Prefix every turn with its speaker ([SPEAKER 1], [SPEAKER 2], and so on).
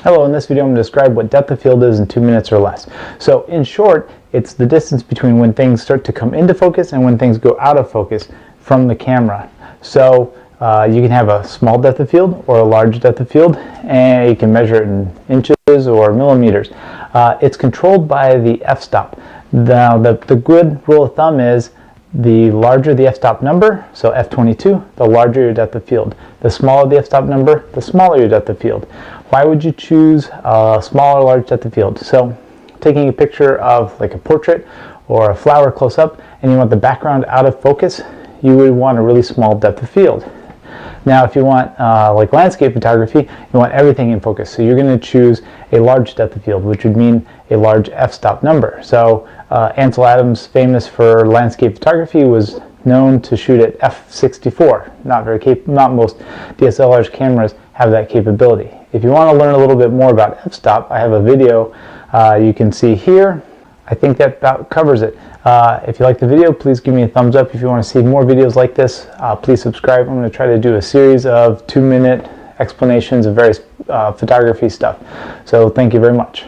[SPEAKER 1] Hello, in this video I'm going to describe what depth of field is in 2 minutes or less. So in short, it's the distance between when things start to come into focus and when things go out of focus from the camera. So you can have a small depth of field or a large depth of field, and you can measure it in inches or millimeters. It's controlled by the f-stop. Now the good rule of thumb is the larger the f-stop number, so f22, the larger your depth of field. The smaller the f-stop number, the smaller your depth of field. Why would you choose a small or large depth of field? So taking a picture of like a portrait or a flower close up and you want the background out of focus, you would want a really small depth of field. Now if you want like landscape photography, you want everything in focus, so you're going to choose a large depth of field, which would mean a large f-stop number. So Ansel Adams, famous for landscape photography, was known to shoot at f64. Not most DSLR cameras have that capability. If you want to learn a little bit more about f-stop, I have a video you can see here. I think that about covers it. If you like the video, please give me a thumbs up. If you want to see more videos like this, please subscribe. I'm going to try to do a series of 2-minute explanations of various photography stuff. So thank you very much.